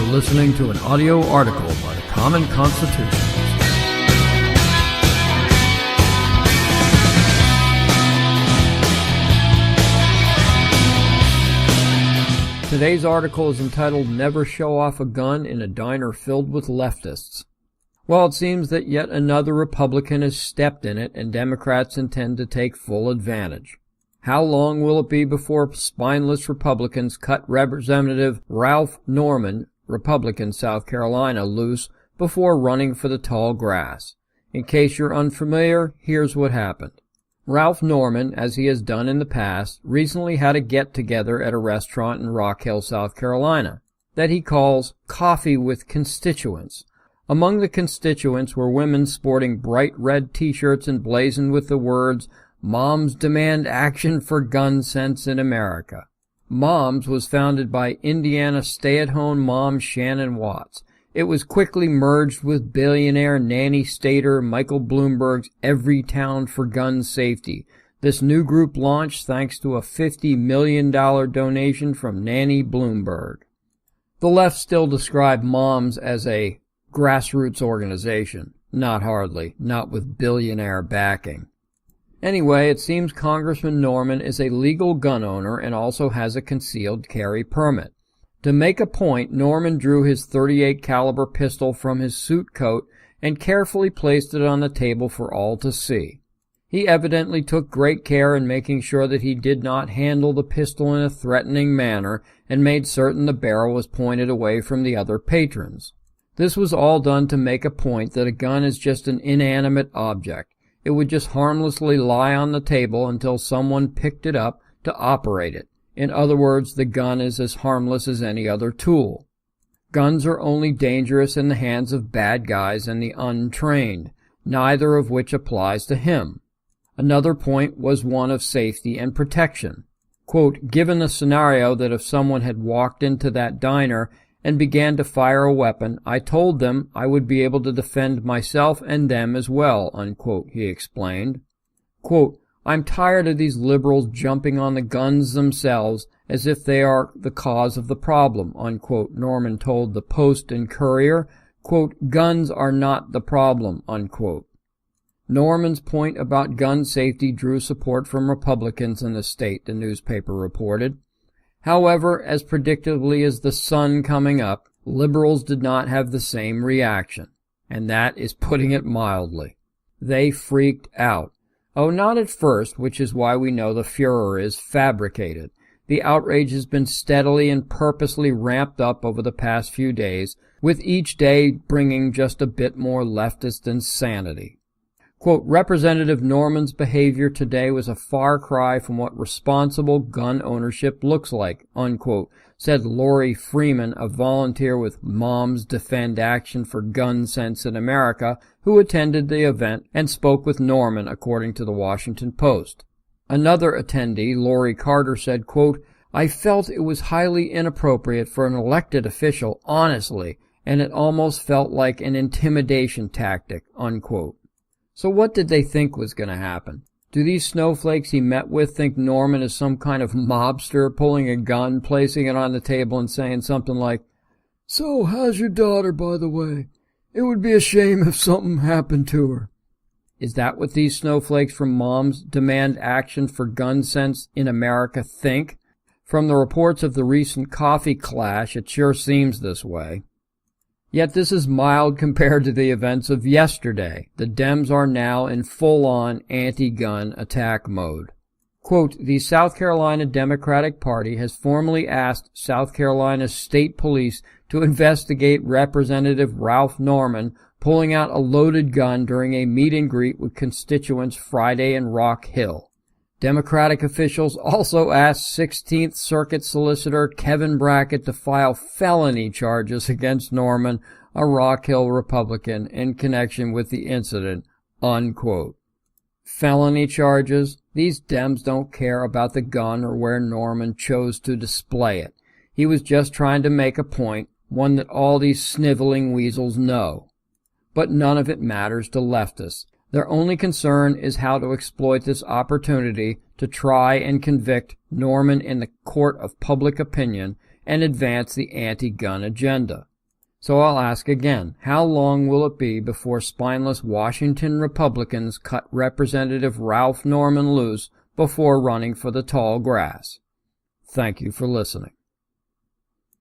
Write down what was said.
listening to an audio article by the Common Constitutionalist. Today's article is entitled, Never Show Off a Gun in a Diner Filled with Leftists. Well, it seems that yet another Republican has stepped in it, and Democrats intend to take full advantage. How long will it be before spineless Republicans cut Representative Ralph Norman, Republican, South Carolina, loose before running for the tall grass? In case you're unfamiliar, here's what happened. Ralph Norman, as he has done in the past, recently had a get-together at a restaurant in Rock Hill, South Carolina, that he calls Coffee with Constituents. Among the constituents were women sporting bright red T-shirts emblazoned with the words, Moms Demand Action for Gun Sense in America. Moms was founded by Indiana stay-at-home mom Shannon Watts. It was quickly merged with billionaire Nanny Stater Michael Bloomberg's Every Town for Gun Safety. This new group launched thanks to a $50 million donation from Nanny Bloomberg. The left still describe Moms as a grassroots organization. Not hardly, not with billionaire backing. Anyway, it seems Congressman Norman is a legal gun owner and also has a concealed carry permit. To make a point, Norman drew his .38 caliber pistol from his suit coat and carefully placed it on the table for all to see. He evidently took great care in making sure that he did not handle the pistol in a threatening manner and made certain the barrel was pointed away from the other patrons. This was all done to make a point that a gun is just an inanimate object. It would just harmlessly lie on the table until someone picked it up to operate it. In other words, the gun is as harmless as any other tool. Guns are only dangerous in the hands of bad guys and the untrained, neither of which applies to him. Another point was one of safety and protection. Quote, given the scenario that if someone had walked into that diner and began to fire a weapon, I told them I would be able to defend myself and them as well, unquote, he explained. Quote, I'm tired of these liberals jumping on the guns themselves as if they are the cause of the problem, unquote, Norman told the Post and Courier. Quote, guns are not the problem, unquote. Norman's point about gun safety drew support from Republicans in the state, the newspaper reported. However, as predictably as the sun coming up, liberals did not have the same reaction, and that is putting it mildly. They freaked out. Oh, not at first, which is why we know the furor is fabricated. The outrage has been steadily and purposely ramped up over the past few days, with each day bringing just a bit more leftist insanity. Quote, Representative Norman's behavior today was a far cry from what responsible gun ownership looks like, unquote, said Lori Freeman, a volunteer with Moms Defend Action for Gun Sense in America, who attended the event and spoke with Norman, according to the Washington Post. Another attendee, Lori Carter, said, quote, I felt it was highly inappropriate for an elected official, honestly, and it almost felt like an intimidation tactic, unquote. So what did they think was going to happen? Do these snowflakes he met with think Norman is some kind of mobster pulling a gun, placing it on the table and saying something like, So, how's your daughter, by the way? It would be a shame if something happened to her. Is that what these snowflakes from Moms Demand Action for Gun Sense in America think? From the reports of the recent coffee clash, it sure seems this way. Yet this is mild compared to the events of yesterday. The Dems are now in full-on anti-gun attack mode. Quote, the South Carolina Democratic Party has formally asked South Carolina's state police to investigate Representative Ralph Norman pulling out a loaded gun during a meet and greet with constituents Friday in Rock Hill. Democratic officials also asked 16th Circuit Solicitor Kevin Brackett to file felony charges against Norman, a Rock Hill Republican, in connection with the incident, unquote. Felony charges? These Dems don't care about the gun or where Norman chose to display it. He was just trying to make a point, one that all these sniveling weasels know. But none of it matters to leftists. Their only concern is how to exploit this opportunity to try and convict Norman in the court of public opinion and advance the anti-gun agenda. So I'll ask again, how long will it be before spineless Washington Republicans cut Representative Ralph Norman loose before running for the tall grass? Thank you for listening.